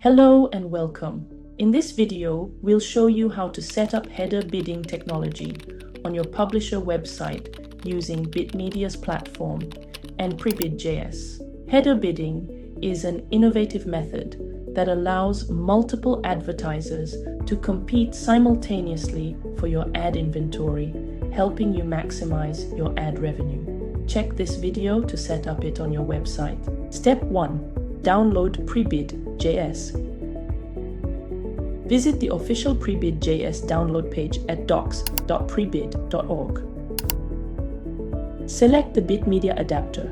Hello and welcome. In this video, we'll show you how to set up header bidding technology on your publisher website using Bitmedia's platform and Prebid.js. Header bidding is an innovative method that allows multiple advertisers to compete simultaneously for your ad inventory, helping you maximize your ad revenue. Check this video to set up it on your website. Step 1. Download Prebid.js. Visit the official Prebid.js download page at docs.prebid.org. Select the Bitmedia adapter,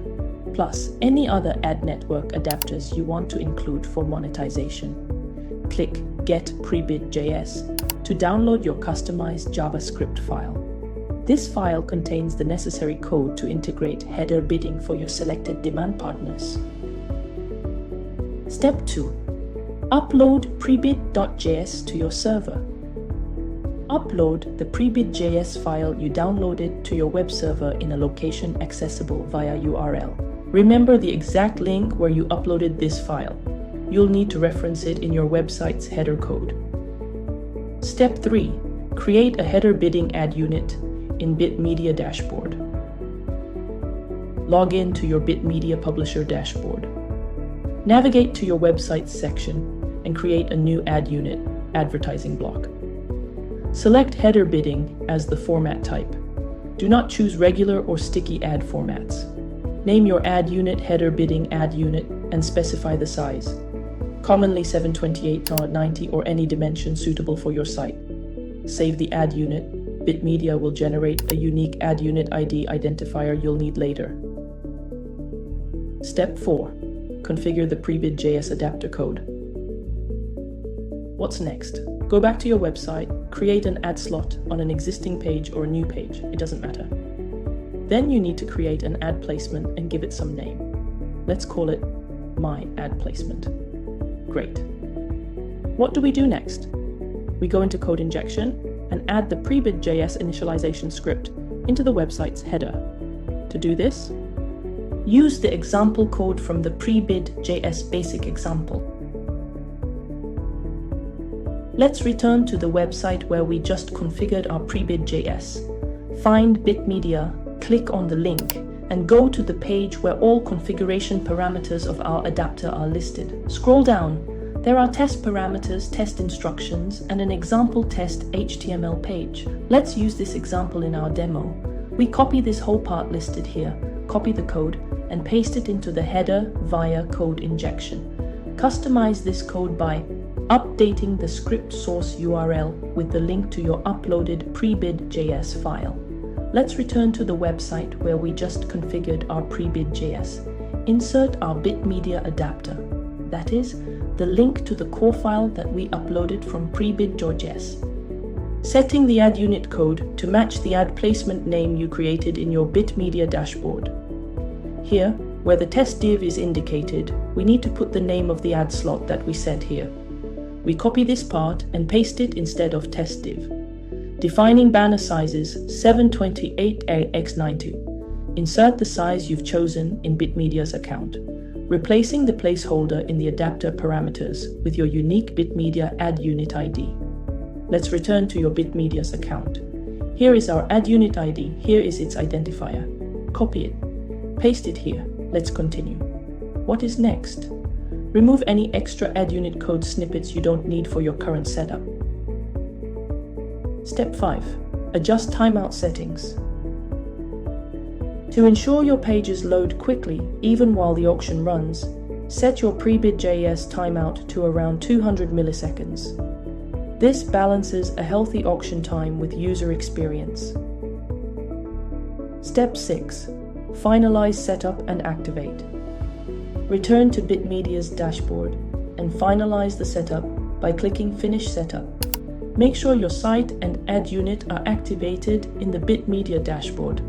plus any other ad network adapters you want to include for monetization. Click Get Prebid.js to download your customized JavaScript file. This file contains the necessary code to integrate header bidding for your selected demand partners. Step 2. Upload Prebid.js to your server. Upload the Prebid.js file you downloaded to your web server in a location accessible via URL. Remember the exact link where you uploaded this file. You'll need to reference it in your website's header code. Step 3. Create a header bidding ad unit in Bitmedia dashboard. Log in to your Bitmedia publisher dashboard. Navigate to your website's section and create a new ad unit, advertising block. Select header bidding as the format type. Do not choose regular or sticky ad formats. Name your ad unit header bidding ad unit and specify the size, commonly 728x90 or any dimension suitable for your site. Save the ad unit. Bitmedia will generate a unique ad unit ID identifier you'll need later. Step 4. Configure the Prebid.js adapter code. What's next? Go back to your website, create an ad slot on an existing page or a new page, it doesn't matter. Then you need to create an ad placement and give it some name. Let's call it My Ad Placement. Great. What do we do next? We go into code injection and add the Prebid.js initialization script into the website's header. To do this, use the example code from the Prebid.js basic example. Let's return to the website where we just configured our Prebid.js. Find Bitmedia, click on the link, and go to the page where all configuration parameters of our adapter are listed. Scroll down. There are test parameters, test instructions, and an example test HTML page. Let's use this example in our demo. We copy this whole part listed here, copy the code, and paste it into the header via code injection. Customize this code by updating the script source URL with the link to your uploaded Prebid.js file. Let's return to the website where we just configured our Prebid.js. Insert our Bitmedia adapter, that is, the link to the core file that we uploaded from Prebid.js. Setting the ad unit code to match the ad placement name you created in your Bitmedia dashboard. Here, where the test div is indicated, we need to put the name of the ad slot that we set here. We copy this part and paste it instead of test div. Defining banner sizes 728x90. Insert the size you've chosen in Bitmedia's account, replacing the placeholder in the adapter parameters with your unique Bitmedia ad unit ID. Let's return to your Bitmedia's account. Here is our ad unit ID, here is its identifier. Copy it, paste it here. Let's continue. What is next? Remove any extra ad unit code snippets you don't need for your current setup. Step 5. Adjust timeout settings. To ensure your pages load quickly, even while the auction runs, set your Prebid.js timeout to around 200 milliseconds. This balances a healthy auction time with user experience. Step 6. Finalize setup and activate. Return to Bitmedia's dashboard and finalize the setup by clicking Finish Setup. Make sure your site and ad unit are activated in the Bitmedia dashboard.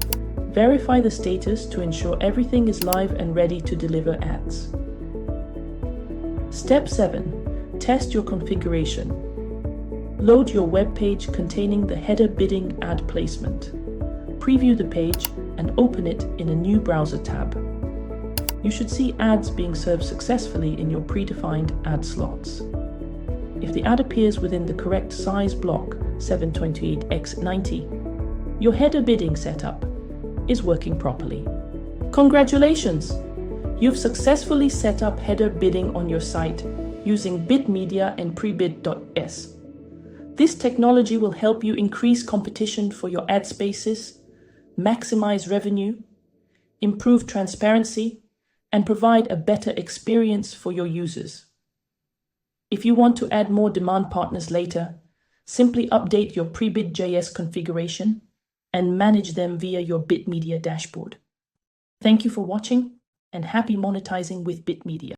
Verify the status to ensure everything is live and ready to deliver ads. Step 7. Test your configuration. Load your web page containing the header bidding ad placement. Preview the page and open it in a new browser tab. you should see ads being served successfully in your predefined ad slots. If the ad appears within the correct size block, 728x90, your header bidding setup is working properly. Congratulations! You've successfully set up header bidding on your site using Bitmedia and Prebid.js. This technology will help you increase competition for your ad spaces, maximize revenue, improve transparency, and provide a better experience for your users. If you want to add more demand partners later, simply update your Prebid.js configuration and manage them via your Bitmedia dashboard. Thank you for watching and happy monetizing with Bitmedia.